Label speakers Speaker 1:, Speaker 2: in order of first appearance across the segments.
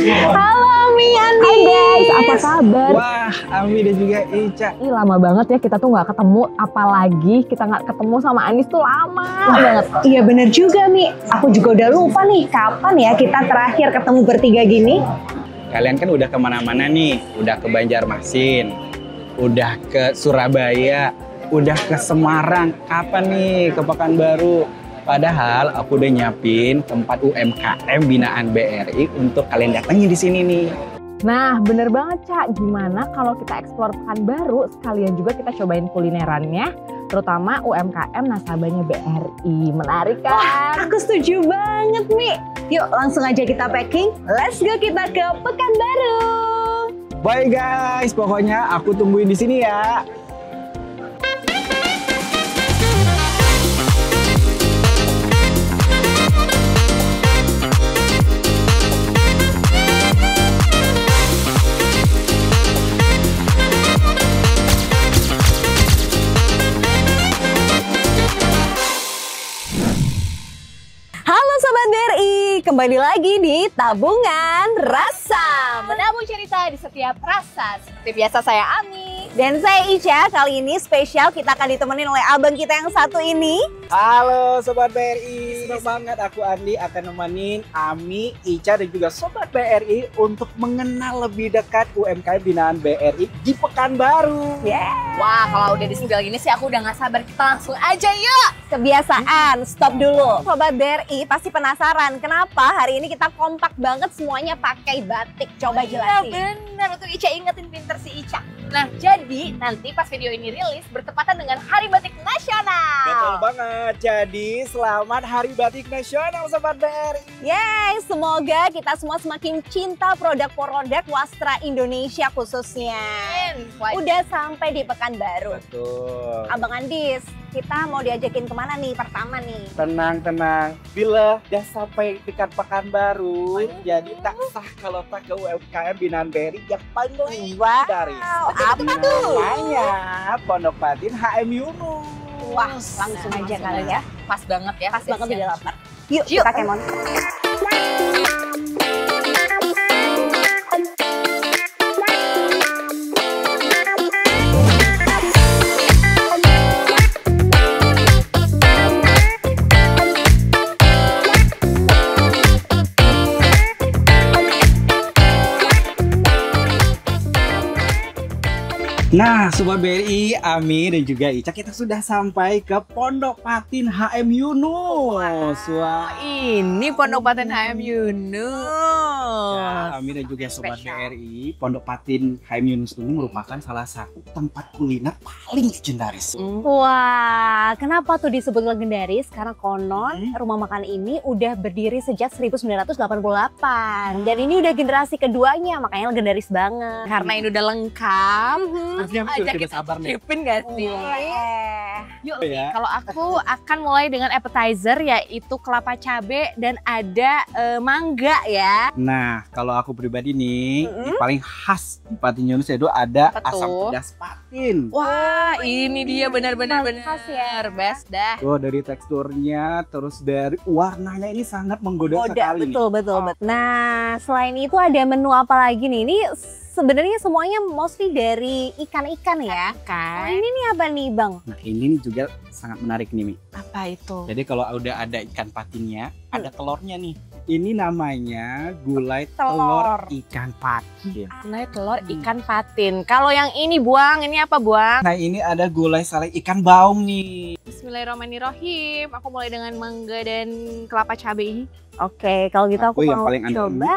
Speaker 1: Halo Ami, Andi.
Speaker 2: Hai guys, apa kabar?
Speaker 3: Wah, Ami dan juga Ica.
Speaker 2: Ih, lama banget ya kita tuh nggak ketemu. Apalagi kita nggak ketemu sama Anis tuh lama banget.
Speaker 1: Iya bener juga Mi, aku juga udah lupa nih kapan ya kita terakhir ketemu bertiga gini.
Speaker 3: Kalian kan udah kemana-mana nih, udah ke Banjarmasin, udah ke Surabaya, udah ke Semarang. Kapan nih ke Pekanbaru? Padahal aku udah nyiapin tempat UMKM binaan BRI untuk kalian datangin di sini nih.
Speaker 2: Nah, bener banget Cak. Gimana kalau kita eksplor Pekanbaru, sekalian juga kita cobain kulinerannya, terutama UMKM nasabahnya BRI. Menarik kan?
Speaker 1: Aku setuju banget Mi. Yuk langsung aja kita packing, let's go kita ke Pekanbaru.
Speaker 3: Bye guys, pokoknya aku tungguin di sini ya.
Speaker 1: Halo Sobat BRI, kembali lagi di Tabungan Rasa.
Speaker 4: Menabung cerita di setiap rasa. Seperti biasa saya Ami.
Speaker 1: Dan saya Ica, kali ini spesial kita akan ditemenin oleh abang kita yang satu ini.
Speaker 3: Halo Sobat BRI, senang banget aku Andi akan nemenin Ami, Ica dan juga Sobat BRI untuk mengenal lebih dekat UMKM binaan BRI di Pekanbaru.
Speaker 4: Wah, kalau udah di-spill gini sih aku udah gak sabar. Kita langsung aja yuk.
Speaker 1: Kebiasaan, stop dulu. Sobat BRI pasti penasaran kenapa hari ini kita kompak banget semuanya pakai batik. Coba jelasin.
Speaker 4: Bener, untuk Ica ingetin pinter si Ica. Nah, jadi nanti pas video ini rilis bertepatan dengan Hari Batik Nasional.
Speaker 3: Betul banget, jadi selamat Hari Batik Nasional Sobat BRI.
Speaker 1: Yeay, semoga kita semua semakin cinta produk-produk wastra Indonesia khususnya. Udah sampai di Pekanbaru.
Speaker 3: Betul.
Speaker 1: Abang Andis, kita mau diajakin kemana nih pertama nih?
Speaker 3: Tenang, bila udah sampai dekat Pekanbaru, jadi tak sah kalau tak ke UMKM binaan BRI yang paling legendaris.
Speaker 1: Apa tuh?
Speaker 3: Namanya Pondok Patin HM Yunus.
Speaker 1: Wah, langsung aja kali ya.
Speaker 4: Pas banget ya.
Speaker 1: Pas banget udah lapar. Yuk,
Speaker 4: Yuk.
Speaker 1: kita kemon.
Speaker 3: Nah, Sobat BRI, Ami dan juga Ica, kita sudah sampai ke Pondok Patin HM Yunus. Wah,
Speaker 4: Ini Pondok Patin HM Yunus.
Speaker 3: ya, Ami dan juga Sobat
Speaker 4: Spesial.
Speaker 3: BRI, Pondok Patin HM Yunus ini merupakan salah satu tempat kuliner paling legendaris.
Speaker 1: Wah, kenapa tuh disebut legendaris? Karena konon rumah makan ini udah berdiri sejak 1988. Dan ini udah generasi keduanya, makanya legendaris banget.
Speaker 4: Karena ini udah lengkap.
Speaker 3: Ajak kita sabar nih.
Speaker 4: Tripin gak sih? Yuk,
Speaker 3: Ya.
Speaker 4: kalau aku akan mulai dengan appetizer yaitu kelapa cabe dan ada mangga ya.
Speaker 3: Nah, kalau aku pribadi nih, yang paling khas di Patin Yunus itu ada
Speaker 4: Apa
Speaker 3: asam
Speaker 4: tuh?
Speaker 3: pedas patin.
Speaker 4: Wah, ini dia benar-benar
Speaker 1: paling khas ya.
Speaker 4: best dah.
Speaker 3: Oh, dari teksturnya, terus dari warnanya ini sangat menggoda sekali nih.
Speaker 1: Betul. Nah, selain itu ada menu apa lagi nih? Ini sebenarnya semuanya mostly dari ikan-ikan ya.
Speaker 4: Kan?
Speaker 1: Ini nih apa nih, Bang?
Speaker 3: Nah, ini nih juga sangat menarik nih, Mi.
Speaker 4: Apa itu?
Speaker 3: Jadi kalau udah ada ikan patinnya, ada telurnya nih. Ini namanya gulai telur ikan patin.
Speaker 4: Gulai telur ikan patin. Kalau yang ini Buang, ini apa Buang?
Speaker 3: Nah, ini ada gulai sale ikan baung nih.
Speaker 4: Bismillahirrahmanirrahim. Aku mulai dengan mangga dan kelapa cabai ini.
Speaker 1: Oke, kalau gitu aku
Speaker 3: Aku yang
Speaker 1: mau
Speaker 3: paling aneh.
Speaker 1: coba.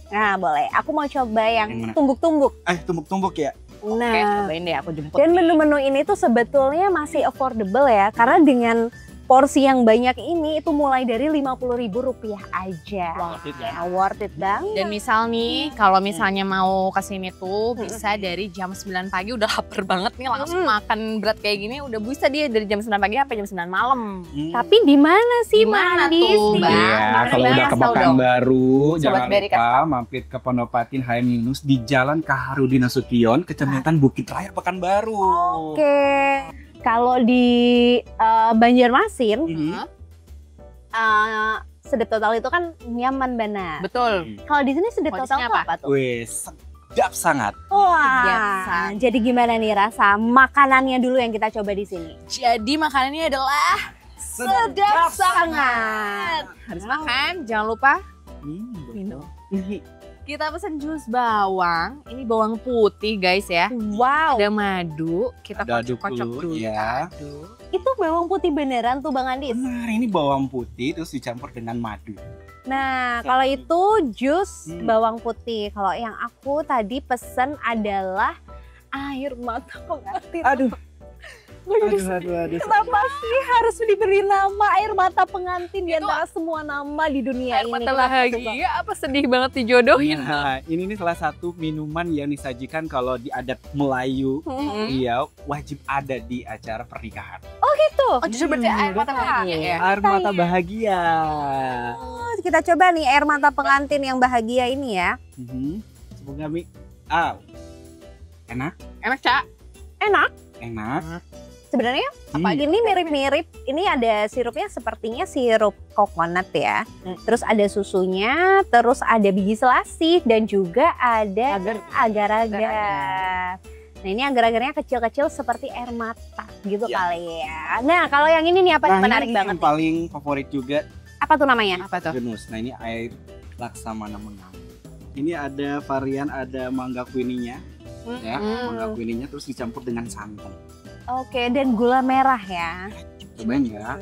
Speaker 1: Nah, boleh. Aku mau coba
Speaker 3: Yang
Speaker 1: yang
Speaker 3: mana?
Speaker 1: tumbuk-tumbuk.
Speaker 3: Tumbuk-tumbuk ya.
Speaker 4: Oke,
Speaker 1: Nah,
Speaker 4: cobain deh aku jemput.
Speaker 1: dan
Speaker 4: nih.
Speaker 1: menu-menu ini tuh sebetulnya masih affordable ya. Karena dengan porsi yang banyak ini itu mulai dari Rp50.000 aja.
Speaker 4: Worth it ya.
Speaker 1: Ya, worth it banget.
Speaker 4: Dan misal nih, kalau misalnya mau kesini tuh bisa dari jam 9 pagi udah lapar banget nih langsung makan berat kayak gini udah bisa dia dari jam 9 pagi sampai jam 9 malam.
Speaker 1: Tapi di mana sih,
Speaker 4: Di mana
Speaker 1: Mandis?
Speaker 4: tuh,
Speaker 1: Di
Speaker 4: Mbak?
Speaker 1: mana?
Speaker 3: Iya,
Speaker 4: Bener
Speaker 3: kalau
Speaker 4: banget,
Speaker 3: udah ke
Speaker 4: kasih tahu
Speaker 3: Pekanbaru,
Speaker 4: Sobat
Speaker 3: jangan
Speaker 4: Beri,
Speaker 3: lupa mampir ke Pondok Patin HM Yunus di Jalan Kaharudin Nasution, Kecamatan Bukit Raya, Pekanbaru.
Speaker 1: Oke. Kalau di Banjarmasin,
Speaker 3: Mhm.
Speaker 1: sedap total itu kan nyaman banget.
Speaker 4: Betul.
Speaker 1: Kalau di sini sedap total
Speaker 4: Modusnya
Speaker 1: itu
Speaker 4: apa?
Speaker 1: apa tuh?
Speaker 3: Wih, sedap sangat.
Speaker 1: Wah, jadi gimana nih rasa makanannya dulu yang kita coba di sini?
Speaker 4: Jadi makanannya adalah sedap sangat. Habis makan, jangan lupa minum. Kita pesen jus bawang. Ini bawang putih guys ya.
Speaker 1: Wow,
Speaker 4: Ada madu. Kita
Speaker 3: Ada aduk
Speaker 4: kocok-kocok
Speaker 3: dulu,
Speaker 4: dulu.
Speaker 3: ya.
Speaker 4: Aduk.
Speaker 1: itu bawang putih beneran tuh Bang Andis.
Speaker 3: Benar, ini bawang putih terus dicampur dengan madu.
Speaker 1: Nah, kalau itu jus bawang putih. Kalau yang aku tadi pesen adalah air mata pengantin.
Speaker 3: Aduh.
Speaker 1: Aduh,
Speaker 3: Aduh.
Speaker 1: kenapa sih harus diberi nama air mata pengantin di antara semua nama di dunia
Speaker 4: Air
Speaker 1: ini?
Speaker 4: mata
Speaker 1: Kenapa coba?
Speaker 4: bahagia apa sedih banget dijodohin?
Speaker 3: Nah, ini nih salah satu minuman yang disajikan kalau di adat Melayu. Iya, wajib ada di acara pernikahan.
Speaker 1: Gitu.
Speaker 4: Oh justru berarti air mata bahagia ya?
Speaker 3: Air mata bahagia.
Speaker 1: Oh, kita coba nih air mata pengantin yang bahagia ini ya.
Speaker 3: Semoga enak,
Speaker 4: Enak, Cak?
Speaker 1: Enak.
Speaker 3: enak.
Speaker 1: Sebenarnya apa ini mirip-mirip. Ini ada sirupnya sepertinya sirup coconut ya. Terus ada susunya, terus ada biji selasih dan juga ada agar-agar. Nah ini agar-agarnya kecil-kecil seperti air mata gitu kali ya. Nah kalau yang ini nih apa yang menarik
Speaker 3: ini
Speaker 1: banget?
Speaker 3: yang paling favorit juga
Speaker 1: Apa tuh namanya?
Speaker 4: Apa tuh?
Speaker 3: Genus. Nah ini air laksamana mengang. Ini ada varian, ada mangga kuininya, ya, mangga kuininya terus dicampur dengan santan.
Speaker 1: Oke, dan gula merah ya.
Speaker 3: Cobain ya.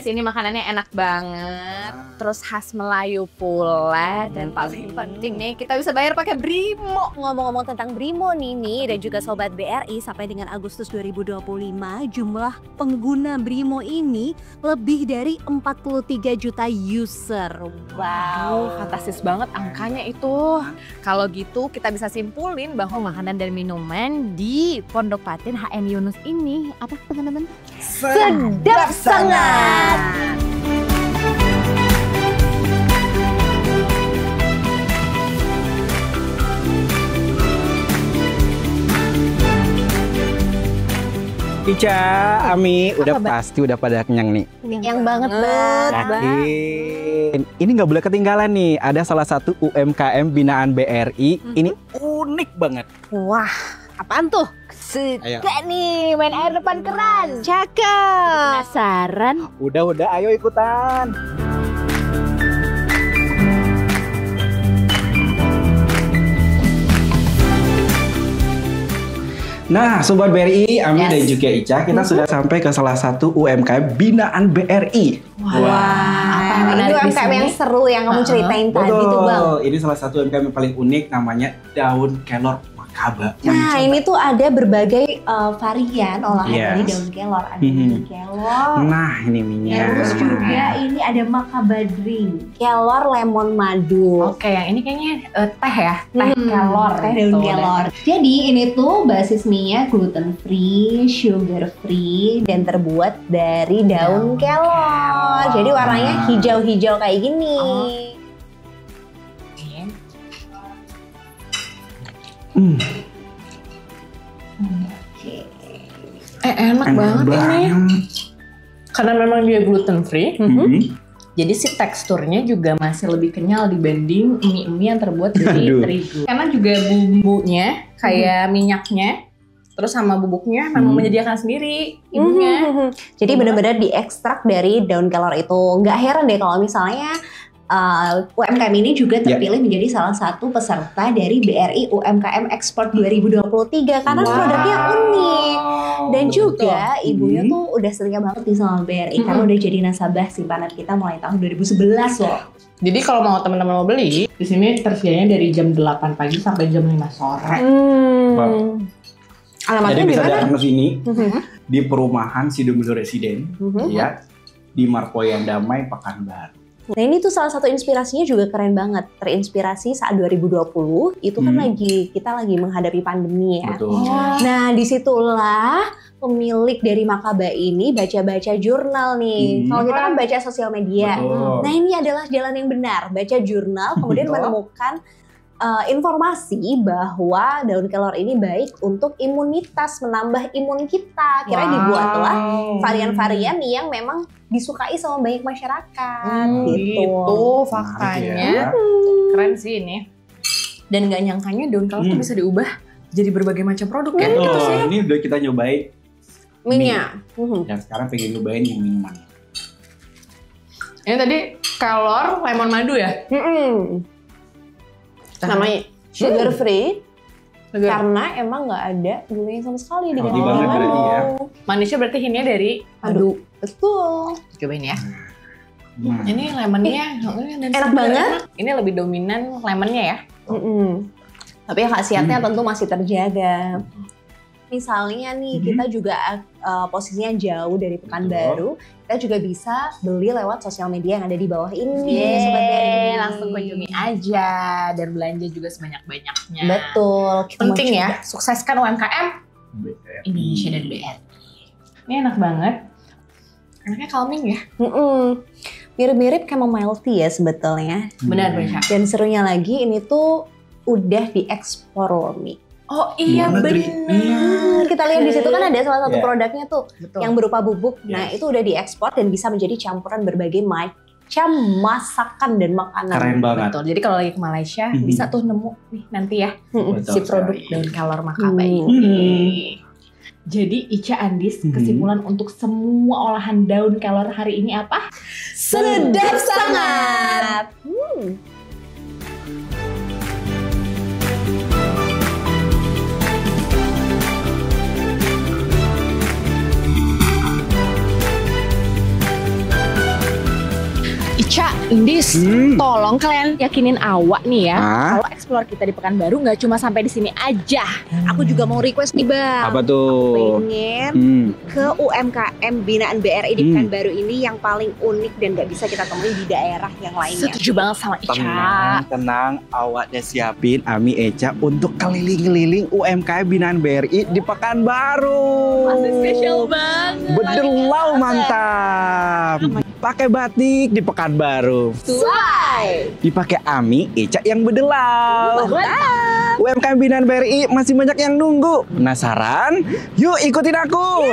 Speaker 4: Sini makanannya enak banget, terus khas Melayu pula, dan paling penting nih kita bisa bayar pakai Brimo.
Speaker 1: Ngomong-ngomong tentang Brimo nih dan juga Sobat BRI, sampai dengan Agustus 2025 jumlah pengguna Brimo ini lebih dari 43 juta user.
Speaker 4: Wow, fantastis banget angkanya itu. Kalau gitu kita bisa simpulin bahwa makanan dan minuman di Pondok Patin HM Yunus ini apa teman-teman?
Speaker 1: Sedap sangat.
Speaker 3: Ica, Ami, udah pasti udah pada kenyang nih.
Speaker 1: Yang banget banget.
Speaker 3: Yakin. Ini nggak boleh ketinggalan nih. Ada salah satu UMKM binaan BRI. Ini unik banget.
Speaker 1: Wah, apaan tuh?
Speaker 3: Ayo.
Speaker 1: Suka nih main air depan keran. Cakep. Penasaran?
Speaker 3: Udah, ayo ikutan. Nah, Sobat BRI, Ami dan juga Ica, kita sudah sampai ke salah satu UMKM binaan BRI.
Speaker 1: Wah, ini UMKM yang seru yang kamu ceritain tadi tuh Bang.
Speaker 3: Ini salah satu UMKM yang paling unik, namanya daun kelor makaba.
Speaker 1: Nah, ini tuh ada berbagai varian olahan dari daun kelor. Ada daun kelor.
Speaker 3: Nah, ini minyak.
Speaker 1: Terus juga ini ada makaba drink, kelor lemon madu.
Speaker 2: Oke, yang ini kayaknya teh ya, teh kelor.
Speaker 1: Teh daun kelor. Jadi ini tuh basis mie-nya gluten free, sugar free, dan terbuat dari daun kelor. Jadi warnanya hijau-hijau kayak gini.
Speaker 2: Enak banget ini. Karena memang dia gluten free. Jadi si teksturnya juga masih lebih kenyal dibanding mie-mie yang terbuat dari terigu. Karena juga bumbunya kayak minyaknya, terus sama bubuknya memang menyediakan sendiri ibunya.
Speaker 1: Jadi benar-benar diekstrak dari daun kelor itu. Nggak heran deh kalau misalnya UMKM ini juga terpilih menjadi salah satu peserta dari BRI UMKM Export 2023 karena produknya unik. Dan juga ibunya tuh udah setia banget nih sama BRI karena udah jadi nasabah simpanan kita mulai tahun 2011 loh.
Speaker 2: Jadi kalau mau teman-teman mau beli, di sini tersedianya dari jam 8 pagi sampai jam 5 sore.
Speaker 1: Alamatnya
Speaker 3: Jadi bisa
Speaker 1: di mana?
Speaker 3: datang ke sini di perumahan Sidomulyo Residen, ya, di Marpoyan Damai, Pekanbaru.
Speaker 1: Nah ini tuh salah satu inspirasinya juga keren banget. Terinspirasi saat 2020 itu kan kita lagi menghadapi pandemi ya.
Speaker 3: Betul.
Speaker 1: Nah disitulah pemilik dari Makaba ini baca-baca jurnal nih. Kalau kita kan baca sosial media.
Speaker 3: Betul.
Speaker 1: Nah ini adalah jalan yang benar. Baca jurnal kemudian menemukan informasi bahwa daun kelor ini baik untuk imunitas, menambah imun kita. Kira dibuatlah varian-varian yang memang disukai sama banyak masyarakat.
Speaker 2: Gitu faktanya. Keren sih ini. Dan nggak nyangkanya daun kelor tuh bisa diubah jadi berbagai macam produk ya.
Speaker 3: Gitu sih. Ini udah kita nyobain
Speaker 1: Minyak.
Speaker 3: Yang sekarang pengen nyobain yang minuman.
Speaker 2: Ini tadi kelor lemon madu ya?
Speaker 1: Namanya sugar free. Karena emang nggak ada gulanya sama sekali di
Speaker 3: Healthy banget berarti ya.
Speaker 2: Manisnya berarti hintnya dari madu.
Speaker 1: Betul.
Speaker 2: Cobain ya. Ini lemonnya
Speaker 1: enak banget.
Speaker 2: Ini lebih dominan lemonnya ya.
Speaker 1: Tapi khasiatnya tentu masih terjaga. Misalnya nih kita juga posisinya jauh dari Pekanbaru, kita juga bisa beli lewat sosial media yang ada di bawah ini. Sobat BRI.
Speaker 2: Langsung kunjungi aja dan belanja juga sebanyak-banyaknya.
Speaker 1: Betul.
Speaker 2: Penting ya, sukseskan UMKM Indonesia dan BRI. Ini enak banget. Enaknya calming ya.
Speaker 1: Mirip-mirip chamomile tea ya sebetulnya.
Speaker 2: Benar, Bang.
Speaker 1: Dan serunya lagi ini tuh udah diekspor loh, Mi.
Speaker 2: Oh iya benar.
Speaker 1: Kita lihat di situ kan ada salah satu produknya tuh
Speaker 2: Betul.
Speaker 1: yang berupa bubuk. Nah, itu udah diekspor dan bisa menjadi campuran berbagai macam masakan dan makanan.
Speaker 3: Keren banget.
Speaker 2: Betul. Jadi kalau lagi ke Malaysia bisa tuh nemu nih nanti ya si produk daun kelor Makaba ini. Jadi Ica Andis, kesimpulan untuk semua olahan daun kelor hari ini apa?
Speaker 1: Sedap sangat.
Speaker 4: Ica, Indis, tolong kalian yakinin awak nih ya, kalau explore kita di Pekanbaru nggak cuma sampai di sini aja. Aku juga mau request nih Bang.
Speaker 3: Apa tuh?
Speaker 1: Pengen ke UMKM binaan BRI di Pekanbaru ini yang paling unik dan nggak bisa kita temui di daerah yang lainnya.
Speaker 4: Setuju banget sama Ica.
Speaker 3: Tenang, awak udah siapin Ami Eca untuk keliling-keliling UMKM binaan BRI di Pekanbaru.
Speaker 4: Masih spesial banget.
Speaker 3: Bedelau mantap. Pakai batik di Pekanbaru.
Speaker 1: Sesuai.
Speaker 3: Dipakai Ami Eca yang bedelau. UMKM binaan BRI masih banyak yang nunggu. Penasaran? Yuk ikutin aku.